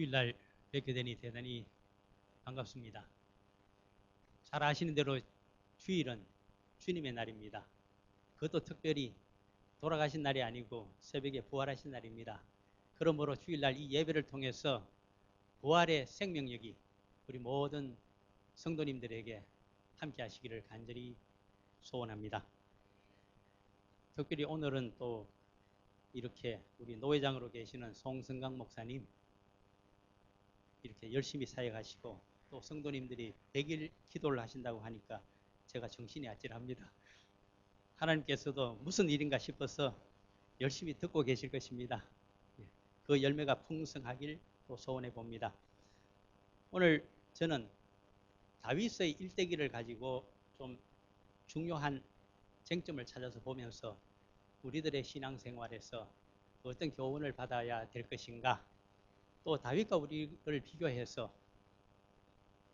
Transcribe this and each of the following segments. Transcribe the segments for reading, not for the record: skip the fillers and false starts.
주일날 뵙게 되니 대단히 반갑습니다. 잘 아시는 대로 주일은 주님의 날입니다. 그것도 특별히 돌아가신 날이 아니고 새벽에 부활하신 날입니다. 그러므로 주일날 이 예배를 통해서 부활의 생명력이 우리 모든 성도님들에게 함께 하시기를 간절히 소원합니다. 특별히 오늘은 또 이렇게 우리 노회장으로 계시는 송성강 목사님 이렇게 열심히 사역하시고 또 성도님들이 100일 기도를 하신다고 하니까 제가 정신이 아찔합니다. 하나님께서도 무슨 일인가 싶어서 열심히 듣고 계실 것입니다. 그 열매가 풍성하길 또 소원해 봅니다. 오늘 저는 다윗의 일대기를 가지고 좀 중요한 쟁점을 찾아서 보면서 우리들의 신앙생활에서 어떤 교훈을 받아야 될 것인가, 또 다윗과 우리를 비교해서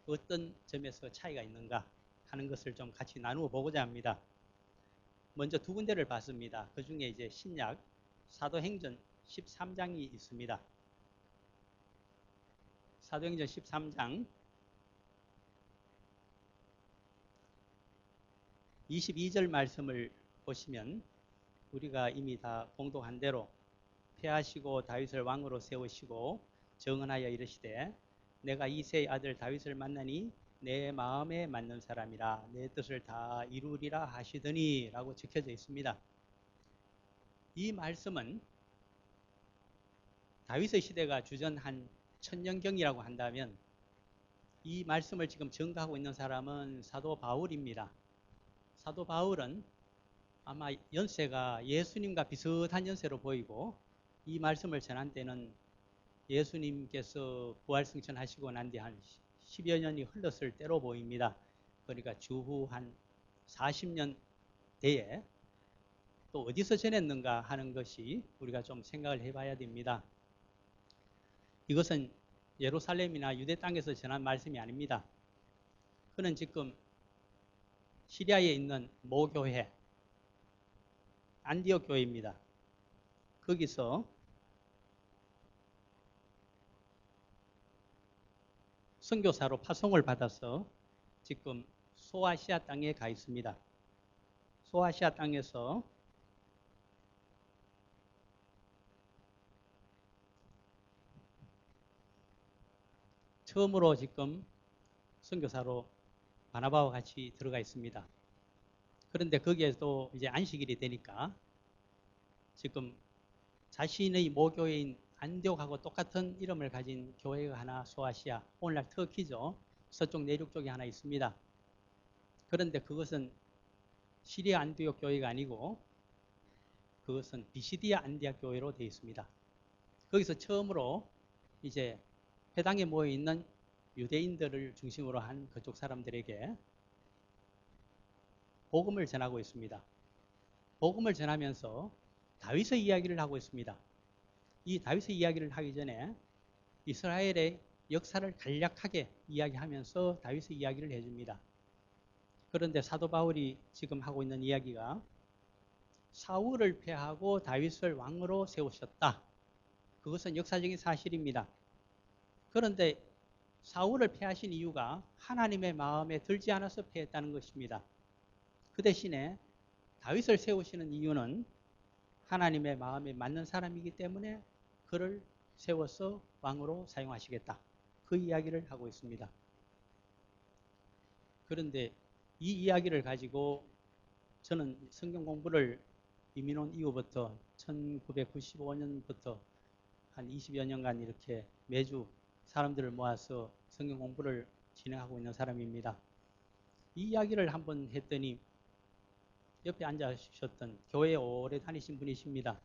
어떤 점에서 차이가 있는가 하는 것을 좀 같이 나누어 보고자 합니다. 먼저 두 군데를 봤습니다. 그 중에 이제 신약 사도행전 13장이 있습니다. 사도행전 13장 22절 말씀을 보시면 우리가 이미 다 공독한 대로 폐하시고 다윗을 왕으로 세우시고 정언하여 이르시되 내가 이새의 아들 다윗을 만나니 내 마음에 맞는 사람이라 내 뜻을 다 이루리라 하시더니 라고 적혀져 있습니다. 이 말씀은 다윗의 시대가 주전 한 1000년경이라고 한다면 이 말씀을 지금 전가하고 있는 사람은 사도 바울입니다. 사도 바울은 아마 연세가 예수님과 비슷한 연세로 보이고 이 말씀을 전한 때는 예수님께서 부활승천하시고 난 뒤 한 10여 년이 흘렀을 때로 보입니다. 그러니까 주후 한 40년 대에 또 어디서 전했는가 하는 것이 우리가 좀 생각을 해봐야 됩니다. 이것은 예루살렘이나 유대 땅에서 전한 말씀이 아닙니다. 그는 지금 시리아에 있는 모교회 안디옥 교회입니다. 거기서 선교사로 파송을 받아서 지금 소아시아 땅에 가 있습니다. 소아시아 땅에서 처음으로 지금 선교사로 바나바와 같이 들어가 있습니다. 그런데 거기에도 이제 안식일이 되니까 지금 자신의 모교회인 안디옥하고 똑같은 이름을 가진 교회가 하나 소아시아, 오늘날 터키죠. 서쪽 내륙 쪽에 하나 있습니다. 그런데 그것은 시리아 안디옥 교회가 아니고 그것은 비시디아 안디옥 교회로 되어 있습니다. 거기서 처음으로 이제 회당에 모여 있는 유대인들을 중심으로 한 그쪽 사람들에게 복음을 전하고 있습니다. 복음을 전하면서 다윗의 이야기를 하고 있습니다. 이 다윗의 이야기를 하기 전에 이스라엘의 역사를 간략하게 이야기하면서 다윗의 이야기를 해줍니다. 그런데 사도 바울이 지금 하고 있는 이야기가 사울을 패하고 다윗을 왕으로 세우셨다. 그것은 역사적인 사실입니다. 그런데 사울을 패하신 이유가 하나님의 마음에 들지 않아서 패했다는 것입니다. 그 대신에 다윗을 세우시는 이유는 하나님의 마음에 맞는 사람이기 때문에 그를 세워서 왕으로 사용하시겠다. 그 이야기를 하고 있습니다. 그런데 이 이야기를 가지고 저는 성경 공부를 이민 온 이후부터 1995년부터 한 20여 년간 이렇게 매주 사람들을 모아서 성경 공부를 진행하고 있는 사람입니다. 이 이야기를 한번 했더니 옆에 앉아 주셨던 교회에 오래 다니신 분이십니다.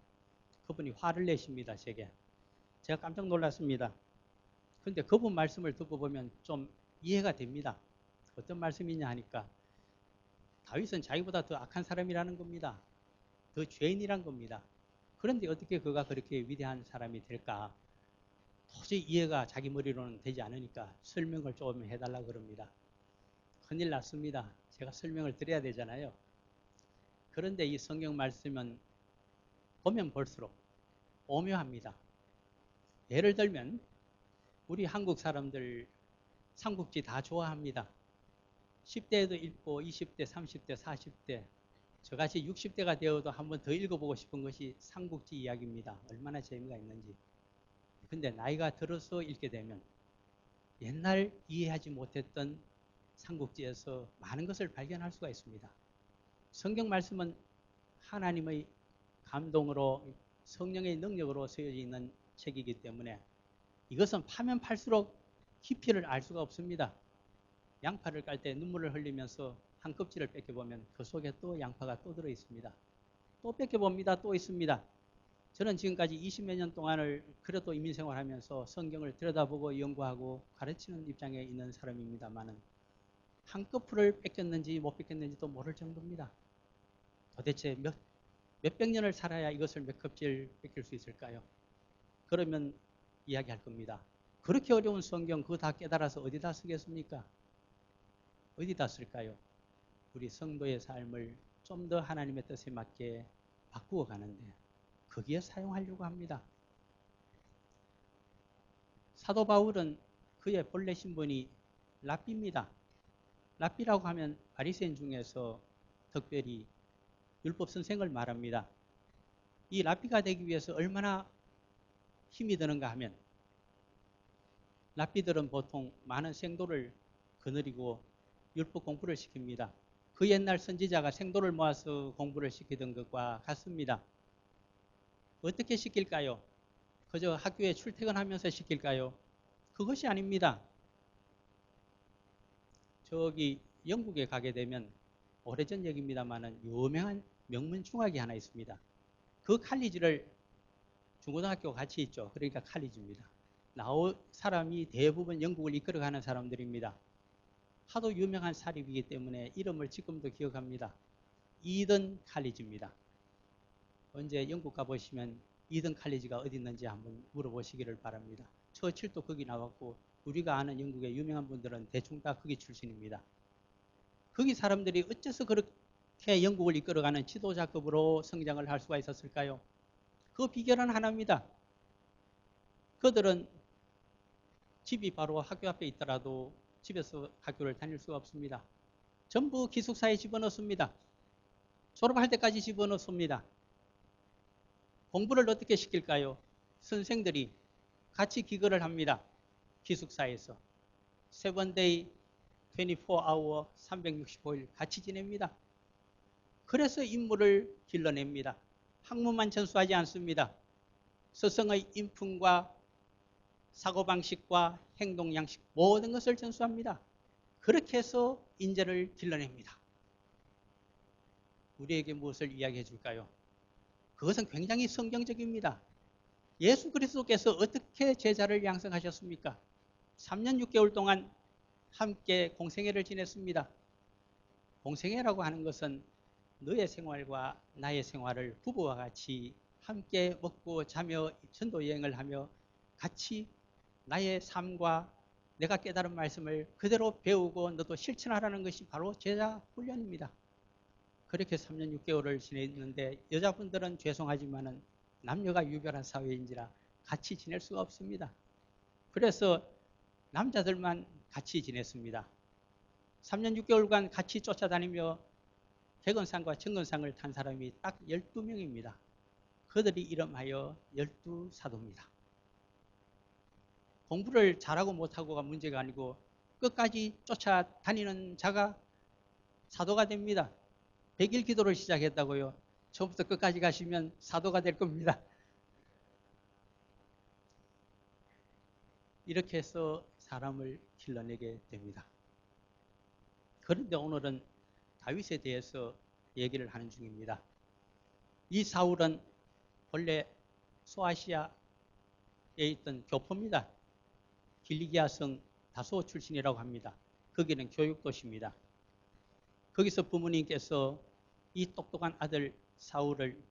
그분이 화를 내십니다. 제가 깜짝 놀랐습니다. 그런데 그분 말씀을 듣고 보면 좀 이해가 됩니다. 어떤 말씀이냐 하니까 다윗은 자기보다 더 악한 사람이라는 겁니다. 더 죄인이란 겁니다. 그런데 어떻게 그가 그렇게 위대한 사람이 될까? 도저히 이해가 자기 머리로는 되지 않으니까 설명을 좀 해달라 그럽니다. 큰일 났습니다. 제가 설명을 드려야 되잖아요. 그런데 이 성경 말씀은 보면 볼수록 오묘합니다. 예를 들면 우리 한국 사람들 삼국지 다 좋아합니다. 10대에도 읽고 20대, 30대, 40대, 저같이 60대가 되어도 한번 더 읽어보고 싶은 것이 삼국지 이야기입니다. 얼마나 재미가 있는지. 근데 나이가 들어서 읽게 되면 옛날 이해하지 못했던 삼국지에서 많은 것을 발견할 수가 있습니다. 성경 말씀은 하나님의 감동으로 성령의 능력으로 쓰여져 있는 책이기 때문에 이것은 파면 팔수록 깊이를 알 수가 없습니다. 양파를 깔 때 눈물을 흘리면서 한 껍질을 뺏겨보면 그 속에 또 양파가 또 들어 있습니다. 또 뺏겨봅니다. 또 있습니다. 저는 지금까지 20몇 년 동안을 그래도 인민생활하면서 성경을 들여다보고 연구하고 가르치는 입장에 있는 사람입니다만은 한꺼풀을 뺏겼는지 못 뺏겼는지도 모를 정도입니다. 도대체 몇백 년을 살아야 이것을 몇 껍질 뺏길 수 있을까요? 그러면 이야기할 겁니다. 그렇게 어려운 성경 그거 다 깨달아서 어디다 쓰겠습니까? 어디다 쓸까요? 우리 성도의 삶을 좀 더 하나님의 뜻에 맞게 바꾸어 가는데 거기에 사용하려고 합니다. 사도 바울은 그의 본래 신분이 랍비입니다. 랍비라고 하면 바리새인 중에서 특별히 율법 선생을 말합니다. 이 랍비가 되기 위해서 얼마나 힘이 드는가 하면 랍비들은 보통 많은 생도를 거느리고 율법 공부를 시킵니다. 그 옛날 선지자가 생도를 모아서 공부를 시키던 것과 같습니다. 어떻게 시킬까요? 그저 학교에 출퇴근하면서 시킬까요? 그것이 아닙니다. 저기 영국에 가게 되면 오래전 얘기입니다만은 유명한 명문 중학이 하나 있습니다. 그 칼리지를 중고등학교가 같이 있죠. 그러니까 칼리지입니다. 나올 사람이 대부분 영국을 이끌어가는 사람들입니다. 하도 유명한 사립이기 때문에 이름을 지금도 기억합니다. 이든 칼리지입니다. 언제 영국 가보시면 이든 칼리지가 어디 있는지 한번 물어보시기를 바랍니다. 처칠도 거기 나왔고 우리가 아는 영국의 유명한 분들은 대충 다 거기 출신입니다. 거기 사람들이 어째서 그렇게 영국을 이끌어가는 지도자급으로 성장을 할 수가 있었을까요? 그 비결은 하나입니다. 그들은 집이 바로 학교 앞에 있더라도 집에서 학교를 다닐 수가 없습니다. 전부 기숙사에 집어넣습니다. 졸업할 때까지 집어넣습니다. 공부를 어떻게 시킬까요? 선생들이 같이 기거를 합니다. 기숙사에서. 7day, 24hour, 365일 같이 지냅니다. 그래서 인물을 길러냅니다. 학문만 전수하지 않습니다. 스승의 인품과 사고방식과 행동양식 모든 것을 전수합니다. 그렇게 해서 인재를 길러냅니다. 우리에게 무엇을 이야기해 줄까요? 그것은 굉장히 성경적입니다. 예수 그리스도께서 어떻게 제자를 양성하셨습니까? 3년 6개월 동안 함께 공생애를 지냈습니다. 공생애라고 하는 것은 너의 생활과 나의 생활을 부부와 같이 함께 먹고 자며 전도 여행을 하며 같이 나의 삶과 내가 깨달은 말씀을 그대로 배우고 너도 실천하라는 것이 바로 제자 훈련입니다. 그렇게 3년 6개월을 지냈는데 여자분들은 죄송하지만은 남녀가 유별한 사회인지라 같이 지낼 수가 없습니다. 그래서 남자들만 같이 지냈습니다. 3년 6개월간 같이 쫓아다니며 개건상과 정건상을 탄 사람이 딱 12명입니다. 그들이 이름하여 12사도입니다. 공부를 잘하고 못하고가 문제가 아니고 끝까지 쫓아다니는 자가 사도가 됩니다. 100일 기도를 시작했다고요. 처음부터 끝까지 가시면 사도가 될 겁니다. 이렇게 해서 사람을 길러내게 됩니다. 그런데 오늘은 다윗에 대해서 얘기를 하는 중입니다. 이 사울은 본래 소아시아에 있던 교포입니다. 길리기아성 다소 출신이라고 합니다. 거기는 교육도시입니다. 거기서 부모님께서 이 똑똑한 아들 사울을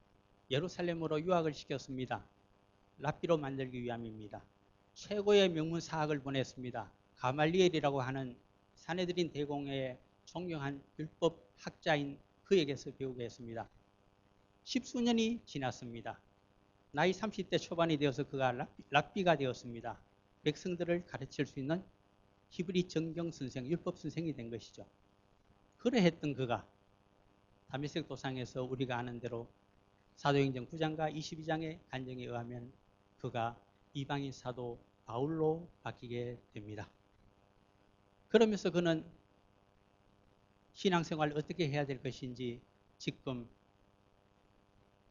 예루살렘으로 유학을 시켰습니다. 랍비로 만들기 위함입니다. 최고의 명문 사학을 보냈습니다. 가말리엘이라고 하는 사내들인 대공의 존경한 율법 학자인 그에게서 배우게 했습니다. 10수년이 지났습니다. 나이 30대 초반이 되어서 그가 랍비가 되었습니다. 백성들을 가르칠 수 있는 히브리 정경 선생, 율법 선생이 된 것이죠. 그러했던 그가 다메섹 도상에서 우리가 아는 대로 사도행전 9장과 22장의 간증에 의하면 그가 이방인 사도 바울로 바뀌게 됩니다. 그러면서 그는 신앙생활을 어떻게 해야 될 것인지 지금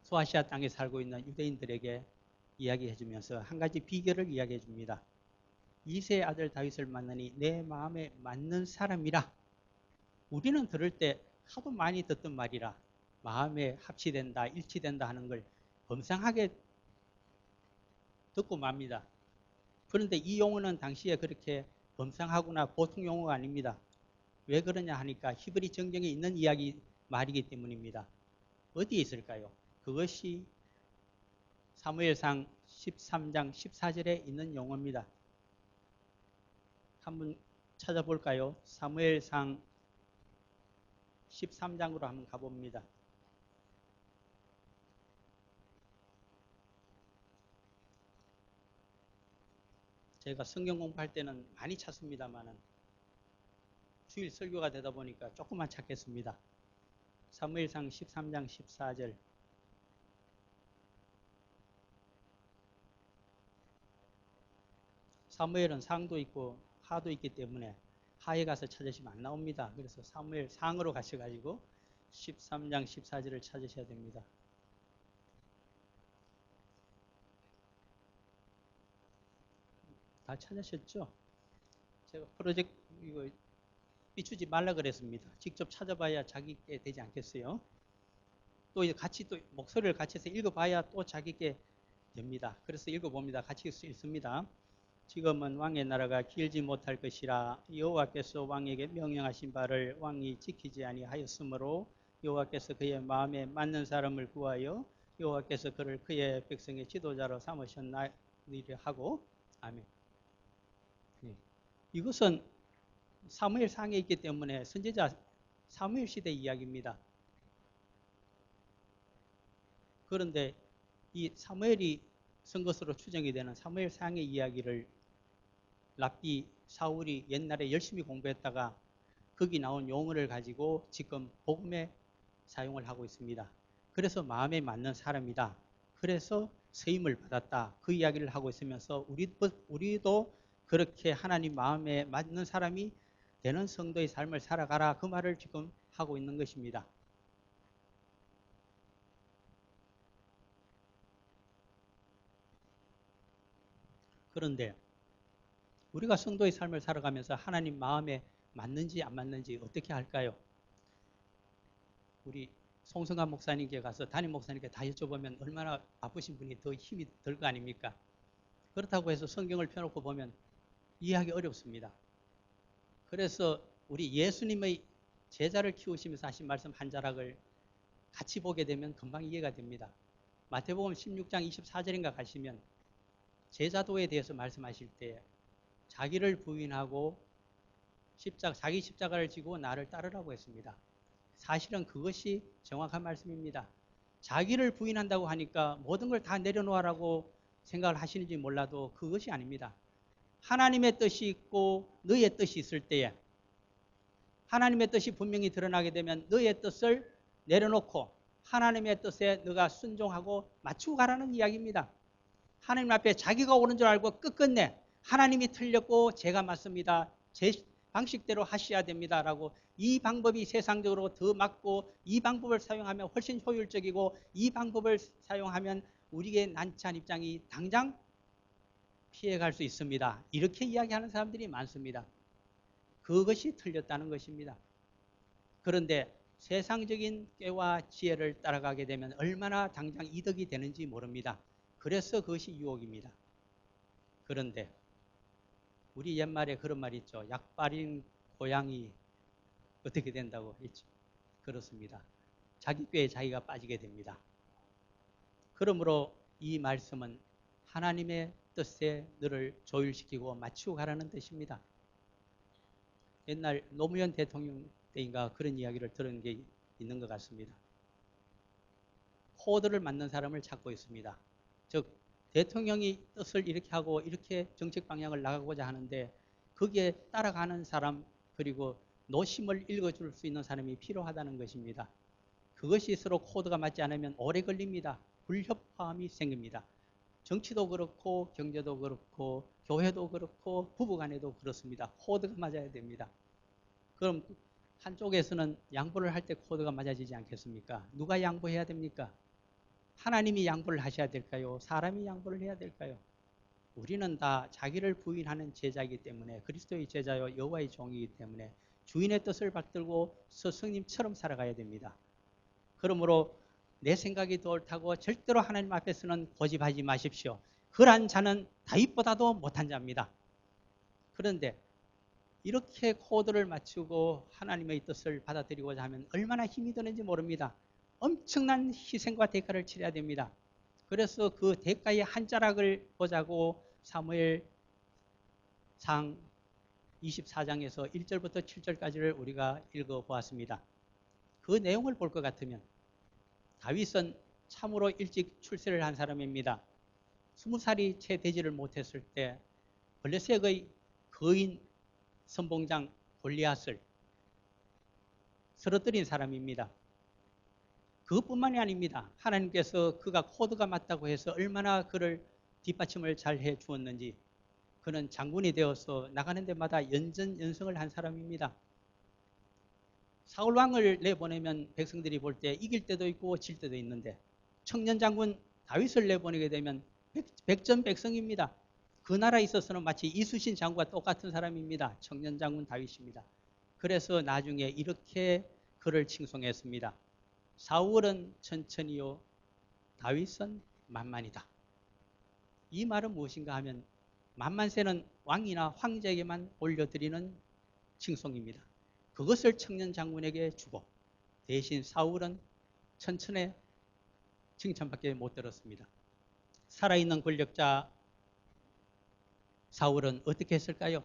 소아시아 땅에 살고 있는 유대인들에게 이야기해 주면서 한 가지 비결을 이야기해 줍니다. 이새의 아들 다윗을 만나니 내 마음에 맞는 사람이라. 우리는 들을 때 하도 많이 듣던 말이라 마음에 합치된다, 일치된다 하는 걸 범상하게 듣고 맙니다. 그런데 이 용어는 당시에 그렇게 범상하거나 보통 용어가 아닙니다. 왜 그러냐 하니까 히브리 정경에 있는 이야기 말이기 때문입니다. 어디에 있을까요? 그것이 사무엘상 13장 14절에 있는 용어입니다. 한번 찾아볼까요? 사무엘상 13장으로 한번 가봅니다. 제가 성경 공부할 때는 많이 찾습니다만은 주일 설교가 되다 보니까 조금만 찾겠습니다. 사무엘상 13장 14절. 사무엘은 상도 있고 하도 있기 때문에 하에 가서 찾으시면 안 나옵니다. 그래서 사무엘 상으로 가셔가지고 13장 14절을 찾으셔야 됩니다. 다 찾으셨죠? 제가 프로젝트 이거 비추지 말라 그랬습니다. 직접 찾아봐야 자기께 되지 않겠어요? 또 같이 또 목소리를 같이 해서 읽어봐야 또 자기께 됩니다. 그래서 읽어봅니다. 같이 읽습니다. 지금은 왕의 나라가 길지 못할 것이라 여호와께서 왕에게 명령하신 바를 왕이 지키지 아니하였으므로 여호와께서 그의 마음에 맞는 사람을 구하여 여호와께서 그를 그의 백성의 지도자로 삼으셨나이다 하고 아멘. 네. 이것은 사무엘상에 있기 때문에 선지자 사무엘 시대 이야기입니다. 그런데 이 사무엘이 쓴 것으로 추정이 되는 사무엘상의 이야기를 랍비 사울이 옛날에 열심히 공부했다가 거기 나온 용어를 가지고 지금 복음에 사용을 하고 있습니다. 그래서 마음에 맞는 사람이다. 그래서 세임을 받았다. 그 이야기를 하고 있으면서 우리도 그렇게 하나님 마음에 맞는 사람이 되는 성도의 삶을 살아가라. 그 말을 지금 하고 있는 것입니다. 그런데 우리가 성도의 삶을 살아가면서 하나님 마음에 맞는지 안 맞는지 어떻게 할까요? 우리 송성환 목사님께 가서 담임 목사님께 다 여쭤보면 얼마나 바쁘신 분이 더 힘이 들 거 아닙니까? 그렇다고 해서 성경을 펴놓고 보면 이해하기 어렵습니다. 그래서 우리 예수님의 제자를 키우시면서 하신 말씀 한 자락을 같이 보게 되면 금방 이해가 됩니다. 마태복음 16장 24절인가 가시면 제자도에 대해서 말씀하실 때 자기를 부인하고 자기 십자가를 지고 나를 따르라고 했습니다. 사실은 그것이 정확한 말씀입니다. 자기를 부인한다고 하니까 모든 걸 다 내려놓으라고 생각을 하시는지 몰라도 그것이 아닙니다. 하나님의 뜻이 있고 너의 뜻이 있을 때에 하나님의 뜻이 분명히 드러나게 되면 너의 뜻을 내려놓고 하나님의 뜻에 너가 순종하고 맞추고 가라는 이야기입니다. 하나님 앞에 자기가 옳은 줄 알고 끝끝내 하나님이 틀렸고 제가 맞습니다. 제 방식대로 하셔야 됩니다. 라고 이 방법이 세상적으로 더 맞고 이 방법을 사용하면 훨씬 효율적이고 이 방법을 사용하면 우리의 난처한 입장이 당장 피해갈 수 있습니다. 이렇게 이야기하는 사람들이 많습니다. 그것이 틀렸다는 것입니다. 그런데 세상적인 꾀와 지혜를 따라가게 되면 얼마나 당장 이득이 되는지 모릅니다. 그래서 그것이 유혹입니다. 그런데 우리 옛말에 그런 말이 있죠. 약발인 고양이 어떻게 된다고 했죠. 그렇습니다. 자기 꾀에 자기가 빠지게 됩니다. 그러므로 이 말씀은 하나님의 뜻에 너를 조율시키고 맞추고 가라는 뜻입니다. 옛날 노무현 대통령 때인가 그런 이야기를 들은 게 있는 것 같습니다. 코드를 맞는 사람을 찾고 있습니다. 즉 대통령이 뜻을 이렇게 하고 이렇게 정책 방향을 나가고자 하는데 거기에 따라가는 사람 그리고 노심을 읽어줄 수 있는 사람이 필요하다는 것입니다. 그것이 서로 코드가 맞지 않으면 오래 걸립니다. 불협화음이 생깁니다. 정치도 그렇고 경제도 그렇고 교회도 그렇고 부부간에도 그렇습니다. 코드가 맞아야 됩니다. 그럼 한쪽에서는 양보를 할 때 코드가 맞아지지 않겠습니까? 누가 양보해야 됩니까? 하나님이 양보를 하셔야 될까요? 사람이 양보를 해야 될까요? 우리는 다 자기를 부인하는 제자이기 때문에 그리스도의 제자요 여호와의 종이기 때문에 주인의 뜻을 받들고 스승님처럼 살아가야 됩니다. 그러므로 내 생각이 더 옳다고 절대로 하나님 앞에서는 고집하지 마십시오. 그러한 자는 다윗보다도 못한 자입니다. 그런데 이렇게 코드를 맞추고 하나님의 뜻을 받아들이고자 하면 얼마나 힘이 드는지 모릅니다. 엄청난 희생과 대가를 치러야 됩니다. 그래서 그 대가의 한 자락을 보자고 사무엘상 24장에서 1절부터 7절까지를 우리가 읽어보았습니다. 그 내용을 볼 것 같으면 다윗은 참으로 일찍 출세를 한 사람입니다. 20살이 채 되지를 못했을 때 블레셋의 거인 선봉장 골리앗을 쓰러뜨린 사람입니다. 그것뿐만이 아닙니다. 하나님께서 그가 코드가 맞다고 해서 얼마나 그를 뒷받침을 잘 해주었는지 그는 장군이 되어서 나가는 데마다 연전연승을 한 사람입니다. 사울왕을 내보내면 백성들이 볼 때 이길 때도 있고 질 때도 있는데 청년 장군 다윗을 내보내게 되면 백전백승입니다. 그 나라에 있어서는 마치 이순신 장군과 똑같은 사람입니다. 청년 장군 다윗입니다. 그래서 나중에 이렇게 그를 칭송했습니다. 사울은 천천히요 다윗은 만만이다. 이 말은 무엇인가 하면 만만세는 왕이나 황제에게만 올려드리는 칭송입니다. 그것을 청년 장군에게 주고 대신 사울은 천천히 칭찬밖에 못 들었습니다. 살아있는 권력자 사울은 어떻게 했을까요?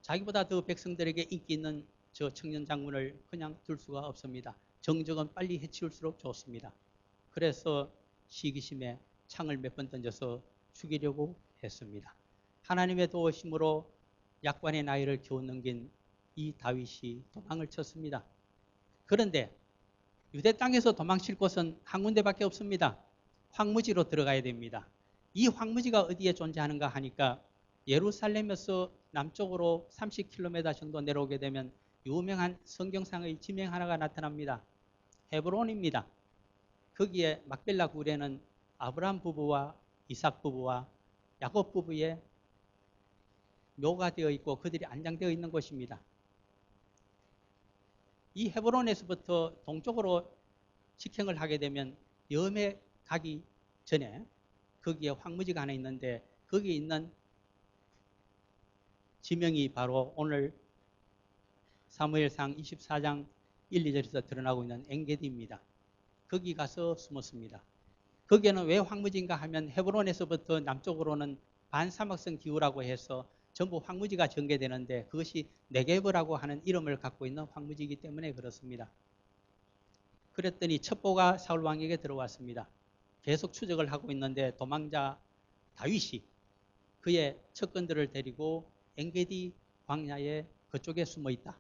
자기보다 더 백성들에게 인기 있는 저 청년 장군을 그냥 둘 수가 없습니다. 정적은 빨리 해치울수록 좋습니다. 그래서 시기심에 창을 몇 번 던져서 죽이려고 했습니다. 하나님의 도우심으로 약관의 나이를 겨우 넘긴 이 다윗이 도망을 쳤습니다. 그런데 유대 땅에서 도망칠 곳은 한 군데밖에 없습니다. 황무지로 들어가야 됩니다. 이 황무지가 어디에 존재하는가 하니까 예루살렘에서 남쪽으로 30km 정도 내려오게 되면 유명한 성경상의 지명 하나가 나타납니다. 헤브론입니다. 거기에 막벨라 굴에는 아브라함 부부와 이삭 부부와 야곱 부부의 묘가 되어 있고 그들이 안장되어 있는 곳입니다. 이 헤브론에서부터 동쪽으로 직행을 하게 되면 염에 가기 전에 거기에 황무지가 하나 있는데 거기에 있는 지명이 바로 오늘 사무엘상 24장 1, 2절에서 드러나고 있는 엔게디입니다. 거기 가서 숨었습니다. 거기에는 왜 황무지인가 하면 헤브론에서부터 남쪽으로는 반사막성 기후라고 해서 전부 황무지가 전개되는데 그것이 네게브라고 하는 이름을 갖고 있는 황무지이기 때문에 그렇습니다. 그랬더니 첩보가 사울왕에게 들어왔습니다. 계속 추적을 하고 있는데 도망자 다윗이 그의 첩근들을 데리고 엔게디 광야의 그쪽에 숨어 있다.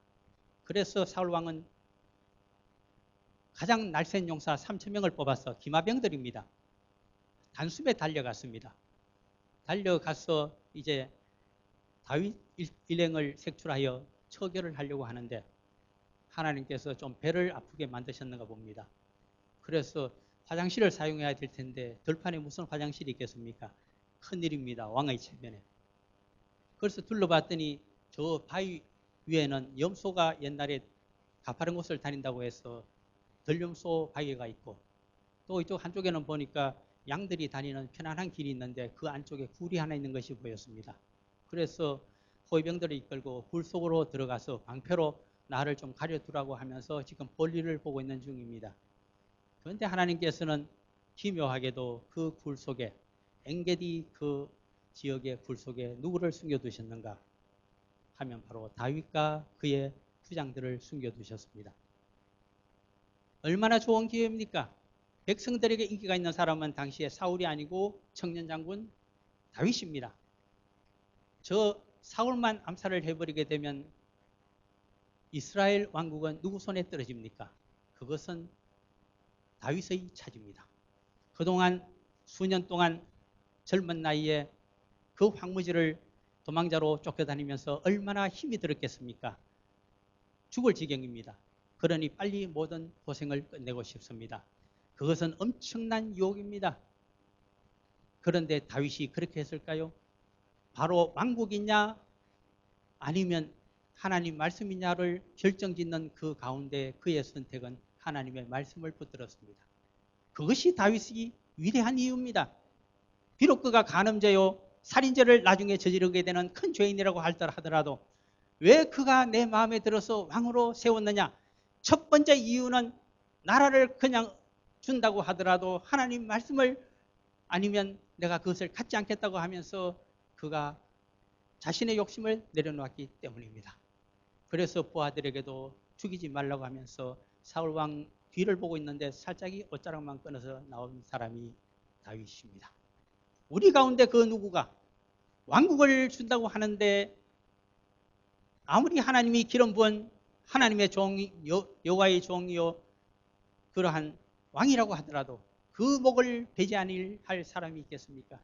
그래서 사울왕은 가장 날쌘 용사 3,000명을 뽑아서 기마병들입니다. 단숨에 달려갔습니다. 달려가서 이제 다윗 일행을 색출하여 처결을 하려고 하는데 하나님께서 좀 배를 아프게 만드셨는가 봅니다. 그래서 화장실을 사용해야 될 텐데 들판에 무슨 화장실이 있겠습니까? 큰일입니다. 왕의 체면에. 그래서 둘러봤더니 저 바위 위에는 염소가 옛날에 가파른 곳을 다닌다고 해서 들염소 바위가 있고 또 이쪽 한쪽에는 보니까 양들이 다니는 편안한 길이 있는데 그 안쪽에 굴이 하나 있는 것이 보였습니다. 그래서 호위병들을 이끌고 굴 속으로 들어가서 방패로 나를 좀 가려두라고 하면서 지금 볼일을 보고 있는 중입니다. 그런데 하나님께서는 기묘하게도 그 굴 속에 엔게디 그 지역의 굴 속에 누구를 숨겨두셨는가 하면 바로 다윗과 그의 부장들을 숨겨두셨습니다. 얼마나 좋은 기회입니까? 백성들에게 인기가 있는 사람은 당시에 사울이 아니고 청년 장군 다윗입니다. 저 사울만 암살을 해버리게 되면 이스라엘 왕국은 누구 손에 떨어집니까? 그것은 다윗의 차지입니다. 그동안 수년 동안 젊은 나이에 그 황무지를 도망자로 쫓겨다니면서 얼마나 힘이 들었겠습니까? 죽을 지경입니다. 그러니 빨리 모든 고생을 끝내고 싶습니다. 그것은 엄청난 유혹입니다. 그런데 다윗이 그렇게 했을까요? 바로 왕국이냐 아니면 하나님 말씀이냐를 결정짓는 그 가운데 그의 선택은 하나님의 말씀을 붙들었습니다. 그것이 다윗이 위대한 이유입니다. 비록 그가 간음죄요 살인죄를 나중에 저지르게 되는 큰 죄인이라고 하더라도 왜 그가 내 마음에 들어서 왕으로 세웠느냐? 첫 번째 이유는 나라를 그냥 준다고 하더라도 하나님 말씀을 아니면 내가 그것을 갖지 않겠다고 하면서 그가 자신의 욕심을 내려놓았기 때문입니다. 그래서 부하들에게도 죽이지 말라고 하면서 사울왕 뒤를 보고 있는데 살짝이 옷자락만 끊어서 나온 사람이 다윗입니다. 우리 가운데 그 누구가 왕국을 준다고 하는데 아무리 하나님이 기름 부은 하나님의 종이 여호와의 종이요 그러한 왕이라고 하더라도 그 목을 베지 아니할 사람이 있겠습니까?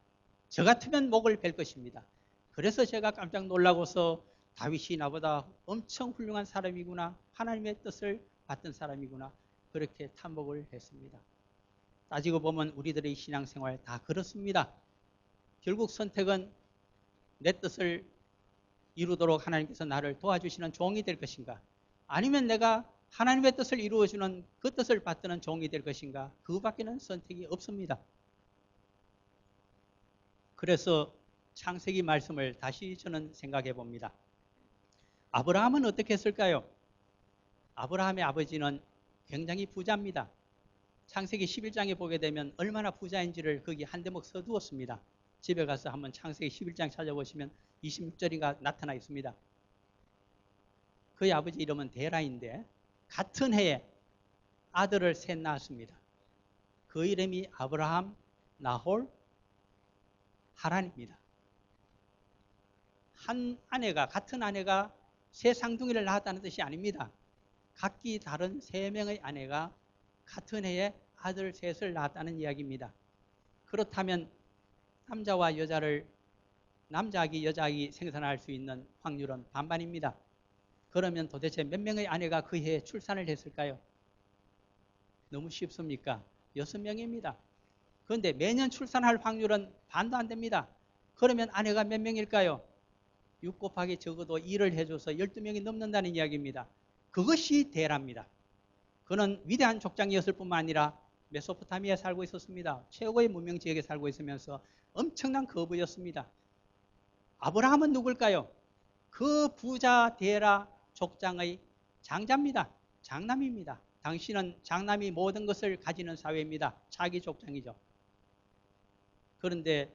저 같으면 목을 벨 것입니다. 그래서 제가 깜짝 놀라고서 다윗이 나보다 엄청 훌륭한 사람이구나, 하나님의 뜻을 받던 사람이구나, 그렇게 탐복을 했습니다. 따지고 보면 우리들의 신앙생활 다 그렇습니다. 결국 선택은 내 뜻을 이루도록 하나님께서 나를 도와주시는 종이 될 것인가, 아니면 내가 하나님의 뜻을 이루어주는 그 뜻을 받드는 종이 될 것인가, 그밖에는 선택이 없습니다. 그래서 창세기 말씀을 다시 저는 생각해 봅니다. 아브라함은 어떻게 했을까요? 아브라함의 아버지는 굉장히 부자입니다. 창세기 11장에 보게 되면 얼마나 부자인지를 거기 한 대목 써두었습니다. 집에 가서 한번 창세기 11장 찾아보시면 26절인가 나타나 있습니다. 그의 아버지 이름은 데라인데 같은 해에 아들을 셋 낳았습니다. 그 이름이 아브라함, 나홀, 하란입니다. 한 아내가, 같은 아내가 세 쌍둥이를 낳았다는 뜻이 아닙니다. 각기 다른 세 명의 아내가 같은 해에 아들 셋을 낳았다는 이야기입니다. 그렇다면 남자와 여자를, 남자아기, 여자아기 생산할 수 있는 확률은 반반입니다. 그러면 도대체 몇 명의 아내가 그 해에 출산을 했을까요? 너무 쉽습니까? 6명입니다. 그런데 매년 출산할 확률은 반도 안 됩니다. 그러면 아내가 몇 명일까요? 6 곱하기 적어도 2를 해줘서 12명이 넘는다는 이야기입니다. 그것이 데라입니다. 그는 위대한 족장이었을 뿐만 아니라 메소포타미아에 살고 있었습니다. 최고의 문명 지역에 살고 있으면서 엄청난 거부였습니다. 아브라함은 누굴까요? 그 부자 데라 족장의 장자입니다. 장남입니다. 당신은 장남이 모든 것을 가지는 사회입니다. 자기 족장이죠. 그런데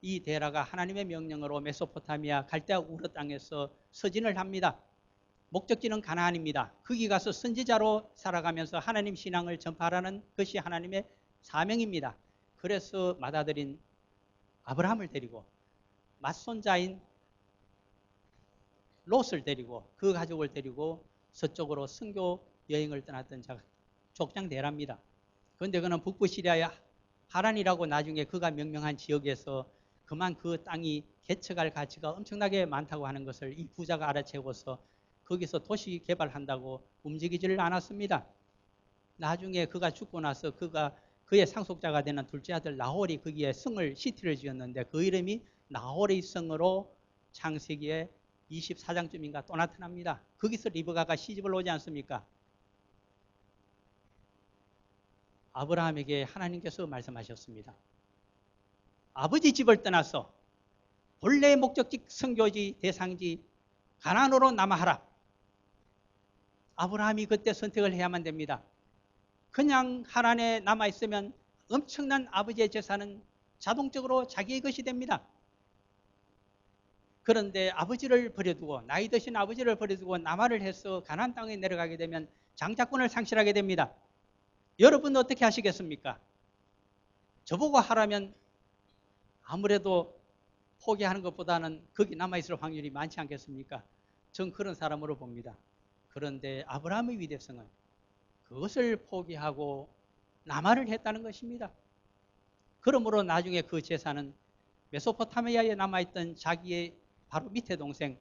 이 데라가 하나님의 명령으로 메소포타미아 갈대아 우르 땅에서 서진을 합니다. 목적지는 가나안입니다. 거기 가서 선지자로 살아가면서 하나님 신앙을 전파하라는 것이 하나님의 사명입니다. 그래서 맏아들인 아브라함을 데리고 맏손자인 롯을 데리고 그 가족을 데리고 서쪽으로 선교 여행을 떠났던 족장 데라입니다. 그런데 그는 북부 시리아의 하란이라고 나중에 그가 명명한 지역에서 그만 그 땅이 개척할 가치가 엄청나게 많다고 하는 것을 이 부자가 알아채고서 거기서 도시 개발한다고 움직이지를 않았습니다. 나중에 그가 죽고 나서 그의 상속자가 되는 둘째 아들 나홀이 거기에 성을 시티를 지었는데 그 이름이 나홀의 성으로 창세기에 24장쯤인가 또 나타납니다. 거기서 리브가가 시집을 오지 않습니까? 아브라함에게 하나님께서 말씀하셨습니다. 아버지 집을 떠나서 본래의 목적지, 선교지, 대상지 가나안으로 남아하라. 아브라함이 그때 선택을 해야만 됩니다. 그냥 하란에 남아있으면 엄청난 아버지의 재산은 자동적으로 자기의 것이 됩니다. 그런데 아버지를 버려두고, 나이 드신 아버지를 버려두고 남하를 해서 가나안 땅에 내려가게 되면 장자권을 상실하게 됩니다. 여러분은 어떻게 하시겠습니까? 저보고 하라면 아무래도 포기하는 것보다는 거기 남아있을 확률이 많지 않겠습니까? 전 그런 사람으로 봅니다. 그런데 아브라함의 위대성은 그것을 포기하고 남하를 했다는 것입니다. 그러므로 나중에 그 제사는 메소포타미아에 남아있던 자기의 바로 밑에 동생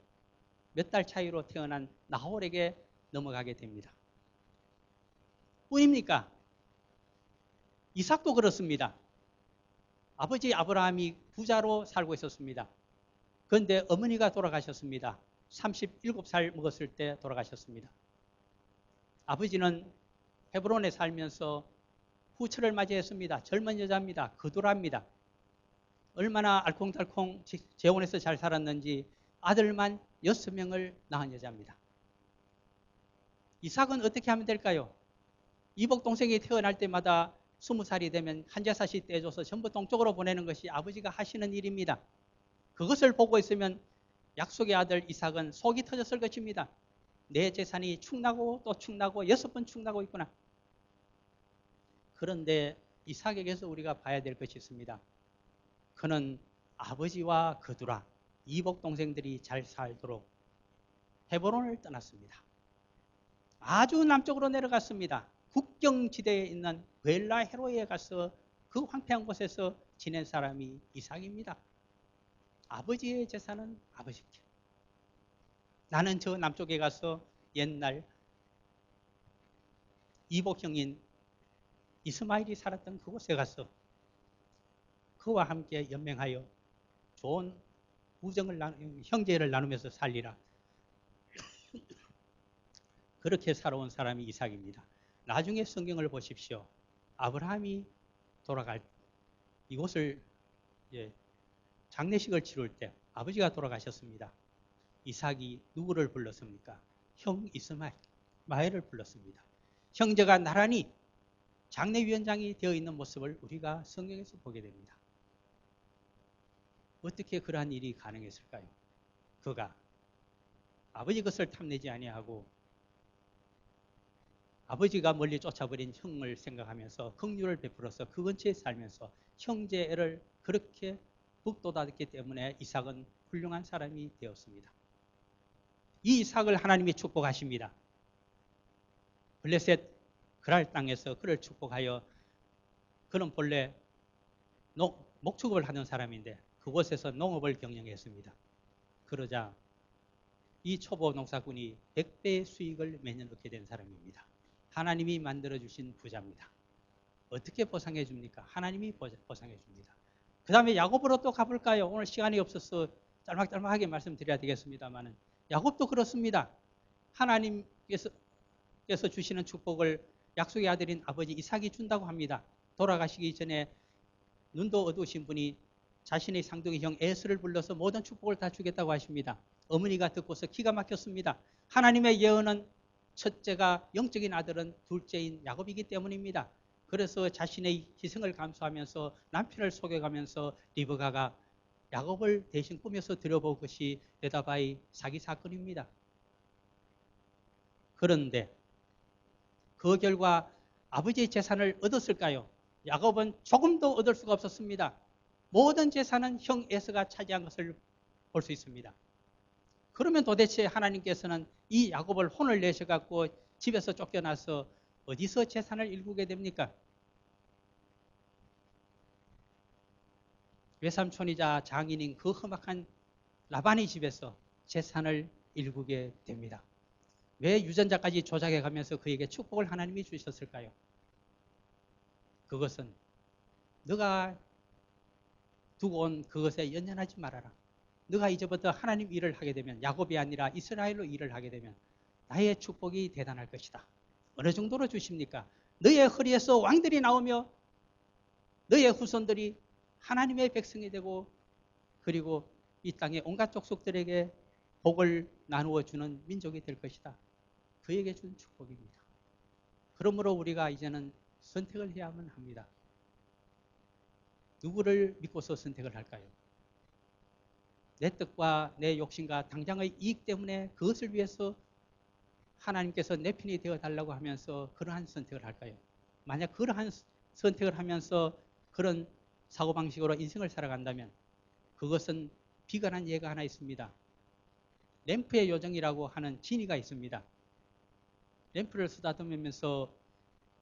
몇 달 차이로 태어난 나홀에게 넘어가게 됩니다. 뿐입니까? 이삭도 그렇습니다. 아버지 아브라함이 부자로 살고 있었습니다. 그런데 어머니가 돌아가셨습니다. 37살 먹었을 때 돌아가셨습니다. 아버지는 헤브론에 살면서 후처를 맞이했습니다. 젊은 여자입니다. 거두랍니다. 얼마나 알콩달콩 재혼해서 잘 살았는지 아들만 6명을 낳은 여자입니다. 이삭은 어떻게 하면 될까요? 이복 동생이 태어날 때마다 20살이 되면 한 제사씩 떼줘서 전부 동쪽으로 보내는 것이 아버지가 하시는 일입니다. 그것을 보고 있으면 약속의 아들 이삭은 속이 터졌을 것입니다. 내 재산이 축나고 또 축나고 6번 축나고 있구나. 그런데 이삭에게서 우리가 봐야 될 것이 있습니다. 그는 아버지와 거두라 이복 동생들이 잘 살도록 헤브론을 떠났습니다. 아주 남쪽으로 내려갔습니다. 국경지대에 있는 벨라 헤로에 가서 그 황폐한 곳에서 지낸 사람이 이삭입니다. 아버지의 재산은 아버지께. 나는 저 남쪽에 가서 옛날 이복형인 이스마일이 살았던 그곳에 가서 그와 함께 연맹하여 좋은 형제를 나누면서 살리라. 그렇게 살아온 사람이 이삭입니다. 나중에 성경을 보십시오. 아브라함이 돌아갈 이곳을 장례식을 치룰 때 아버지가 돌아가셨습니다. 이삭이 누구를 불렀습니까? 형 이스마엘을 불렀습니다. 형제가 나란히 장례위원장이 되어 있는 모습을 우리가 성경에서 보게 됩니다. 어떻게 그러한 일이 가능했을까요? 그가 아버지 것을 탐내지 아니하고 아버지가 멀리 쫓아버린 형을 생각하면서 긍휼을 베풀어서 그 근처에 살면서 형제를 그렇게 북돋았기 때문에 이삭은 훌륭한 사람이 되었습니다. 이 이삭을 하나님이 축복하십니다. 블레셋 그랄 땅에서 그를 축복하여 그는 본래 목축업을 하는 사람인데 그곳에서 농업을 경영했습니다. 그러자 이 초보 농사꾼이 100배의 수익을 매년 얻게 된 사람입니다. 하나님이 만들어주신 부자입니다. 어떻게 보상해 줍니까? 하나님이 보상해 줍니다. 그 다음에 야곱으로 또 가볼까요? 오늘 시간이 없어서 짤막짤막하게 말씀드려야 되겠습니다만 야곱도 그렇습니다. 하나님께서 주시는 축복을 약속의 아들인 아버지 이삭이 준다고 합니다. 돌아가시기 전에 눈도 어두우신 분이 자신의 상둥이 형 에스를 불러서 모든 축복을 다 주겠다고 하십니다. 어머니가 듣고서 기가 막혔습니다. 하나님의 예언은 첫째가 영적인 아들은 둘째인 야곱이기 때문입니다. 그래서 자신의 희생을 감수하면서 남편을 속여가면서 리브가가 야곱을 대신 꾸며서 들여본 것이 레다바의 사기 사건입니다. 그런데 그 결과 아버지의 재산을 얻었을까요? 야곱은 조금도 얻을 수가 없었습니다. 모든 재산은 형 에서가 차지한 것을 볼 수 있습니다. 그러면 도대체 하나님께서는 이 야곱을 혼을 내셔갖고 집에서 쫓겨나서 어디서 재산을 일구게 됩니까? 외삼촌이자 장인인 그 험악한 라반의 집에서 재산을 일구게 됩니다. 왜 유전자까지 조작해 가면서 그에게 축복을 하나님이 주셨을까요? 그것은 너가 두고 온 그것에 연연하지 말아라. 너가 이제부터 하나님 일을 하게 되면 야곱이 아니라 이스라엘로 일을 하게 되면 나의 축복이 대단할 것이다. 어느 정도로 주십니까? 너의 허리에서 왕들이 나오며 너의 후손들이 하나님의 백성이 되고 그리고 이 땅의 온갖 족속들에게 복을 나누어 주는 민족이 될 것이다. 그에게 준 축복입니다. 그러므로 우리가 이제는 선택을 해야만 합니다. 누구를 믿고서 선택을 할까요? 내 뜻과 내 욕심과 당장의 이익 때문에 그것을 위해서 하나님께서 내 편이 되어달라고 하면서 그러한 선택을 할까요? 만약 그러한 선택을 하면서 그런 사고방식으로 인생을 살아간다면 그것은 비관한 예가 하나 있습니다. 램프의 요정이라고 하는 진이가 있습니다. 램프를 쓰다듬으면서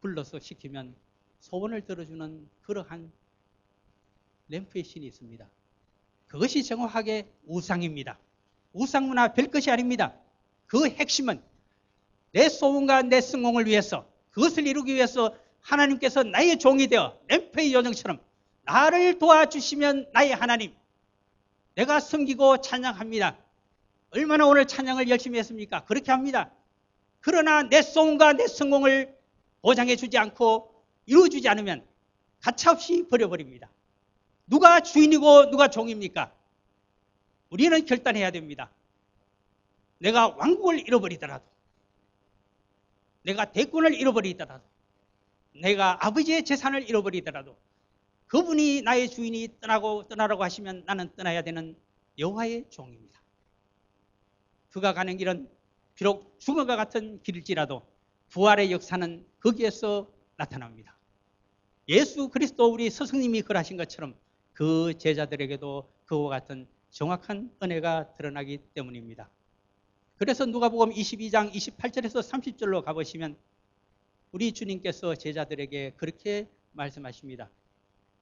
불러서 시키면 소원을 들어주는 그러한 램프의 신이 있습니다. 그것이 정확하게 우상입니다. 우상문화 별것이 아닙니다. 그 핵심은 내 소원과 내 성공을 위해서 그것을 이루기 위해서 하나님께서 나의 종이 되어 램프의 요정처럼 나를 도와주시면 나의 하나님 내가 섬기고 찬양합니다. 얼마나 오늘 찬양을 열심히 했습니까? 그렇게 합니다. 그러나 내 소원과 내 성공을 보장해 주지 않고 이루어주지 않으면 가차없이 버려버립니다. 누가 주인이고 누가 종입니까? 우리는 결단해야 됩니다. 내가 왕국을 잃어버리더라도 내가 대권을 잃어버리더라도 내가 아버지의 재산을 잃어버리더라도 그분이 나의 주인이 떠나라고 하시면 나는 떠나야 되는 여호와의 종입니다. 그가 가는 길은 비록 죽음과 같은 길일지라도 부활의 역사는 거기에서 나타납니다. 예수 그리스도 우리 스승님이 그러하신 것처럼 그 제자들에게도 그와 같은 정확한 은혜가 드러나기 때문입니다. 그래서 누가복음 22장 28절에서 30절로 가보시면 우리 주님께서 제자들에게 그렇게 말씀하십니다.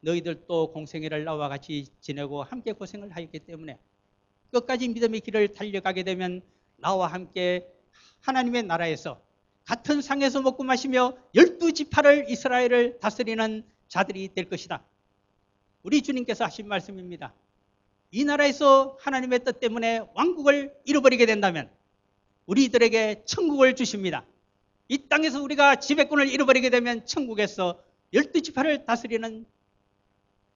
너희들도 공생애를 나와 같이 지내고 함께 고생을 하였기 때문에 끝까지 믿음의 길을 달려가게 되면 나와 함께 하나님의 나라에서 같은 상에서 먹고 마시며 12지파를 이스라엘을 다스리는 자들이 될 것이다. 우리 주님께서 하신 말씀입니다. 이 나라에서 하나님의 뜻 때문에 왕국을 잃어버리게 된다면 우리들에게 천국을 주십니다. 이 땅에서 우리가 지배권을 잃어버리게 되면 천국에서 12지파를 다스리는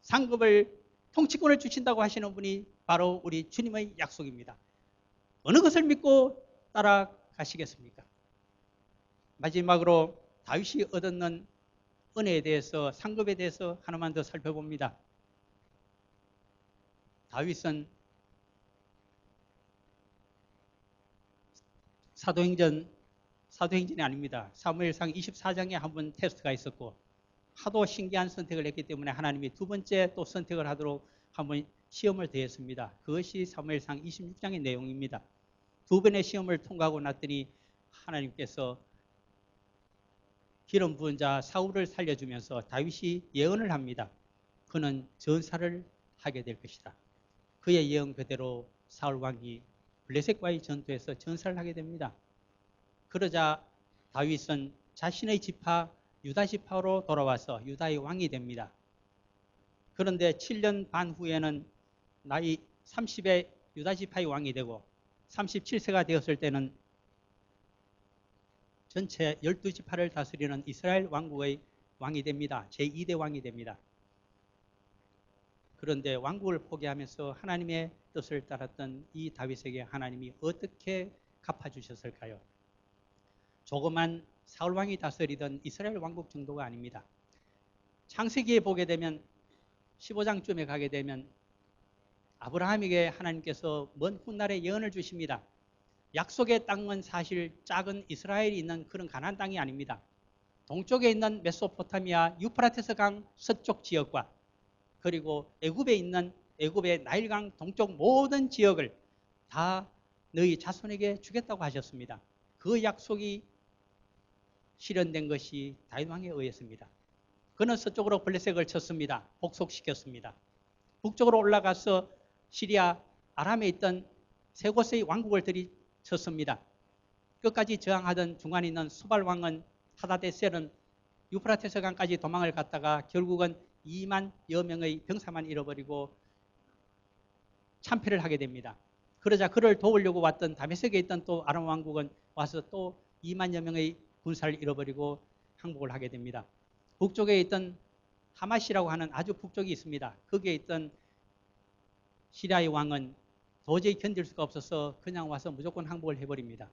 상급을 통치권을 주신다고 하시는 분이 바로 우리 주님의 약속입니다. 어느 것을 믿고 따라가시겠습니까? 마지막으로 다윗이 얻었는 은혜에 대해서 상급에 대해서 하나만 더 살펴봅니다. 다윗은 사도행전이 아닙니다. 사무엘상 24장에 한번 테스트가 있었고 하도 신기한 선택을 했기 때문에 하나님이 두 번째 또 선택을 하도록 한번 시험을 더했습니다. 그것이 사무엘상 26장의 내용입니다. 두 번의 시험을 통과하고 났더니 하나님께서 기름 부은 자 사울을 살려주면서 다윗이 예언을 합니다. 그는 전사를 하게 될 것이다. 그의 예언 그대로 사울 왕이 블레셋과의 전투에서 전사를 하게 됩니다. 그러자 다윗은 자신의 지파 유다 지파로 돌아와서 유다의 왕이 됩니다. 그런데 7년 반 후에는 나이 30에 유다 지파의 왕이 되고 37세가 되었을 때는 전체 12지파를 다스리는 이스라엘 왕국의 왕이 됩니다. 제2대 왕이 됩니다. 그런데 왕국을 포기하면서 하나님의 뜻을 따랐던 이 다윗에게 하나님이 어떻게 갚아주셨을까요? 조그만 사울왕이 다스리던 이스라엘 왕국 정도가 아닙니다. 창세기에 보게 되면 15장쯤에 가게 되면 아브라함에게 하나님께서 먼 훗날에 예언을 주십니다. 약속의 땅은 사실 작은 이스라엘이 있는 그런 가나안 땅이 아닙니다. 동쪽에 있는 메소포타미아 유프라테스 강 서쪽 지역과 그리고 애굽에 있는 애굽의 나일강 동쪽 모든 지역을 다 너희 자손에게 주겠다고 하셨습니다. 그 약속이 실현된 것이 다윗 왕에 의했습니다. 그는 서쪽으로 블레셋을 쳤습니다. 복속시켰습니다. 북쪽으로 올라가서 시리아 아람에 있던 세 곳의 왕국을 들이쳤습니다. 끝까지 저항하던 중간에 있는 수발 왕은 하다데셀은 유프라테스 강까지 도망을 갔다가 결국은 2만여 명의 병사만 잃어버리고 참패를 하게 됩니다. 그러자 그를 도우려고 왔던 다메섹에 있던 또 아람 왕국은 와서 또 2만여 명의 군사를 잃어버리고 항복을 하게 됩니다. 북쪽에 있던 하마시라고 하는 아주 북쪽이 있습니다. 거기에 있던 시리아의 왕은 도저히 견딜 수가 없어서 그냥 와서 무조건 항복을 해버립니다.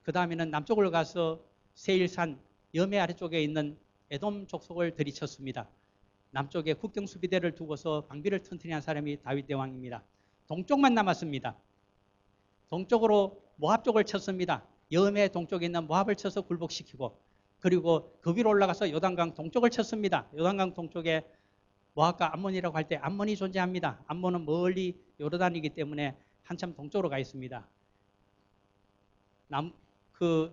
그 다음에는 남쪽으로 가서 세일산 여매 아래쪽에 있는 에돔 족속을 들이쳤습니다. 남쪽에 국경수비대를 두고서 방비를 튼튼히 한 사람이 다윗 대왕입니다. 동쪽만 남았습니다. 동쪽으로 모압 쪽을 쳤습니다. 여매 동쪽에 있는 모압을 쳐서 굴복시키고 그리고 그 위로 올라가서 요단강 동쪽을 쳤습니다. 요단강 동쪽에 모압과 암몬이라고 할 때 암몬이 존재합니다. 암몬은 멀리 요르단이기 때문에 한참 동쪽으로 가 있습니다. 그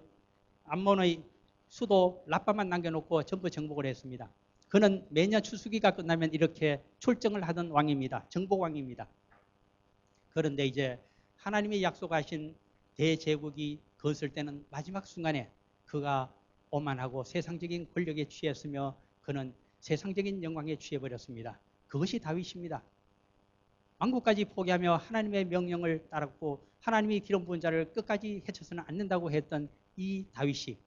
암몬의 수도 라빠만 남겨놓고 전부 정복을 했습니다. 그는 매년 추수기가 끝나면 이렇게 출정을 하던 왕입니다. 정복왕입니다. 그런데 이제 하나님이 약속하신 대제국이 거슬 때는 마지막 순간에 그가 오만하고 세상적인 권력에 취했으며 그는 세상적인 영광에 취해버렸습니다. 그것이 다윗입니다. 왕국까지 포기하며 하나님의 명령을 따랐고 하나님이 기름 부은 자를 끝까지 해쳐서는 안 된다고 했던 이 다윗이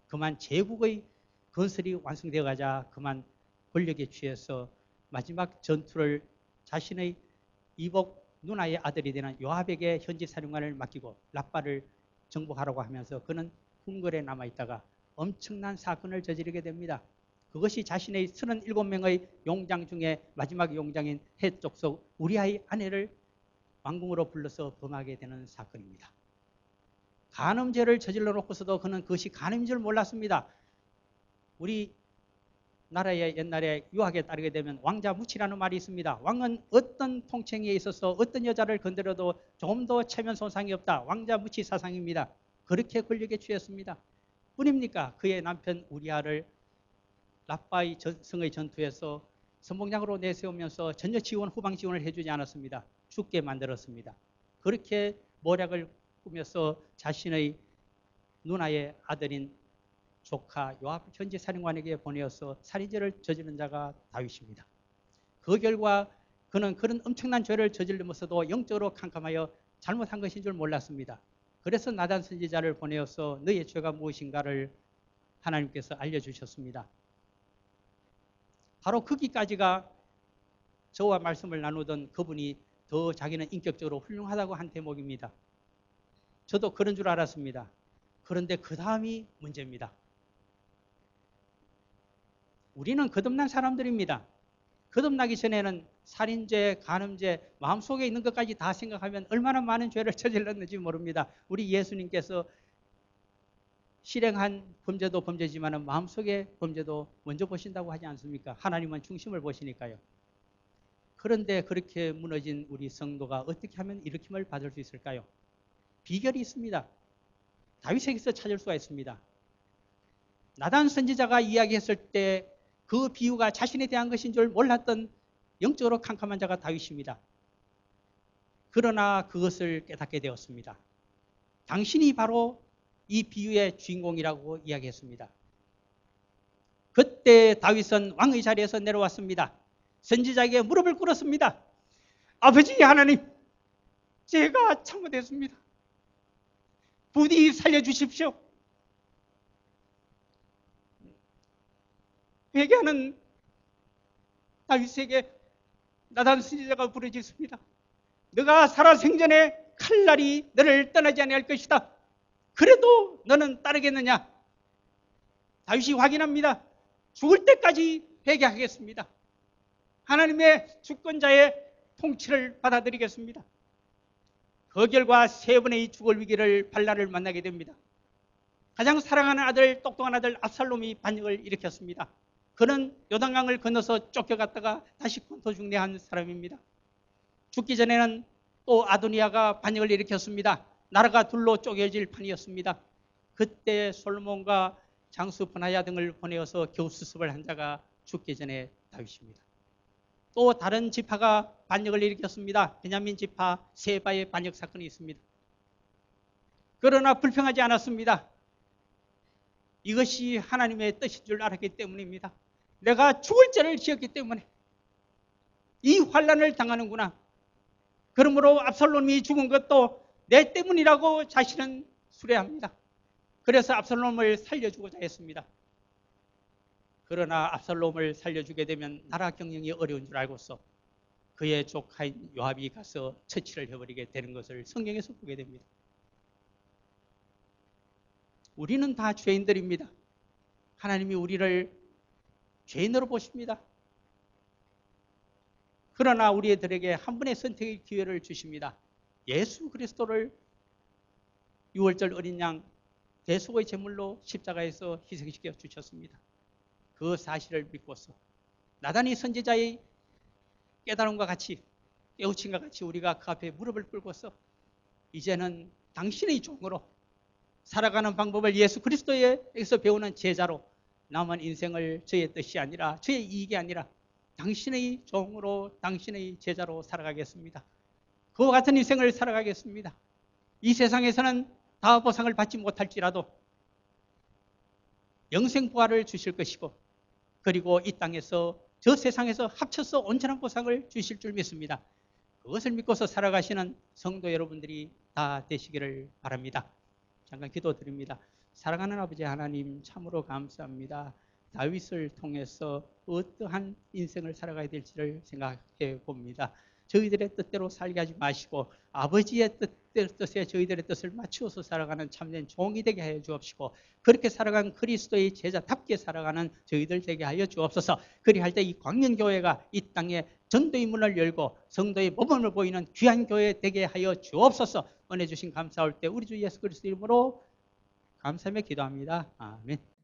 그만 제국의 건설이 완성되어 가자 그만 권력에 취해서 마지막 전투를 자신의 이복 누나의 아들이 되는 요압에게 현지 사령관을 맡기고 라빠를 정복하라고 하면서 그는 궁궐에 남아있다가 엄청난 사건을 저지르게 됩니다. 그것이 자신의 37명의 용장 중에 마지막 용장인 헷족속 우리아의 아내를 왕궁으로 불러서 범하게 되는 사건입니다. 간음죄를 저질러 놓고서도 그는 그것이 간음인 줄 몰랐습니다. 우리 나라의 옛날에 유학에 따르게 되면 왕자 무치라는 말이 있습니다. 왕은 어떤 통칭에 있어서 어떤 여자를 건드려도 조금 더 체면 손상이 없다. 왕자 무치 사상입니다. 그렇게 권력에 취했습니다. 뿐입니까? 그의 남편 우리아를 라빠의 성의 전투에서 선봉장으로 내세우면서 전혀 지원, 후방 지원을 해주지 않았습니다. 죽게 만들었습니다. 그렇게 모략을 꾸며서 자신의 누나의 아들인 조카 요압 현지 사령관에게 보내어서 살인죄를 저지른 자가 다윗입니다. 그 결과 그는 그런 엄청난 죄를 저지르면서도 영적으로 캄캄하여 잘못한 것인 줄 몰랐습니다. 그래서 나단 선지자를 보내어서 너의 죄가 무엇인가를 하나님께서 알려주셨습니다. 바로 거기까지가 저와 말씀을 나누던 그분이 더 자기는 인격적으로 훌륭하다고 한 대목입니다. 저도 그런 줄 알았습니다. 그런데 그 다음이 문제입니다. 우리는 거듭난 사람들입니다. 거듭나기 전에는 살인죄, 간음죄, 마음속에 있는 것까지 다 생각하면 얼마나 많은 죄를 저질렀는지 모릅니다. 우리 예수님께서 실행한 범죄도 범죄지만 마음속의 범죄도 먼저 보신다고 하지 않습니까? 하나님은 중심을 보시니까요. 그런데 그렇게 무너진 우리 성도가 어떻게 하면 일으킴을 받을 수 있을까요? 비결이 있습니다. 다윗에게서 찾을 수가 있습니다. 나단 선지자가 이야기했을 때 그 비유가 자신에 대한 것인 줄 몰랐던 영적으로 캄캄한 자가 다윗입니다. 그러나 그것을 깨닫게 되었습니다. 당신이 바로 이 비유의 주인공이라고 이야기했습니다. 그때 다윗은 왕의 자리에서 내려왔습니다. 선지자에게 무릎을 꿇었습니다. 아버지 하나님, 제가 잘못했습니다. 부디 살려주십시오. 회개하는 다윗에게 나단 선지자가 부르짖습니다. 너가 살아생전에 칼날이 너를 떠나지 아니할 것이다. 그래도 너는 따르겠느냐? 다윗이 확인합니다. 죽을 때까지 회개하겠습니다. 하나님의 주권자의 통치를 받아들이겠습니다. 그 결과 세 번의 죽을 위기를 발랄을 만나게 됩니다. 가장 사랑하는 아들, 똑똑한 아들 압살롬이 반역을 일으켰습니다. 그는 요단강을 건너서 쫓겨갔다가 다시 권토 중대한 사람입니다. 죽기 전에는 또 아도니아가 반역을 일으켰습니다. 나라가 둘로 쪼개질 판이었습니다. 그때 솔로몬과 장수 브나야 등을 보내어서 겨우 수습을 한 자가 죽기 전에 다윗입니다. 또 다른 지파가 반역을 일으켰습니다. 베냐민 지파 세바의 반역 사건이 있습니다. 그러나 불평하지 않았습니다. 이것이 하나님의 뜻인 줄 알았기 때문입니다. 내가 죽을 죄를 지었기 때문에 이 환난을 당하는구나. 그러므로 압살롬이 죽은 것도 내 때문이라고 자신은 수레합니다. 그래서 압살롬을 살려주고자 했습니다. 그러나 압살롬을 살려주게 되면 나라 경영이 어려운 줄 알고서 그의 조카인 요압이 가서 처치를 해버리게 되는 것을 성경에서 보게 됩니다. 우리는 다 죄인들입니다. 하나님이 우리를 죄인으로 보십니다. 그러나 우리들에게 한 번의 선택의 기회를 주십니다. 예수 그리스도를 6월절 어린 양 대속의 제물로 십자가에서 희생시켜 주셨습니다. 그 사실을 믿고서 나단이 선지자의 깨달음과 같이 깨우침과 같이 우리가 그 앞에 무릎을 꿇고서 이제는 당신의 종으로 살아가는 방법을 예수 그리스도에서 배우는 제자로 남은 인생을 저의 뜻이 아니라 저의 이익이 아니라 당신의 종으로 당신의 제자로 살아가겠습니다. 그와 같은 인생을 살아가겠습니다. 이 세상에서는 다 보상을 받지 못할지라도 영생 부활을 주실 것이고 그리고 이 땅에서 저 세상에서 합쳐서 온전한 보상을 주실 줄 믿습니다. 그것을 믿고서 살아가시는 성도 여러분들이 다 되시기를 바랍니다. 잠깐 기도드립니다. 사랑하는 아버지 하나님 참으로 감사합니다. 다윗을 통해서 어떠한 인생을 살아가야 될지를 생각해 봅니다. 저희들의 뜻대로 살게 하지 마시고 아버지의 뜻에 저희들의 뜻을 맞추어서 살아가는 참된 종이 되게 하여 주옵시고 그렇게 살아간 그리스도의 제자답게 살아가는 저희들 되게 하여 주옵소서. 그리할 때 이 광년교회가 이 땅에 전도의 문을 열고 성도의 모범을 보이는 귀한 교회 되게 하여 주옵소서. 은혜 주신 감사할 때 우리 주 예수 그리스도 이름으로 감사하며 기도합니다. 아멘.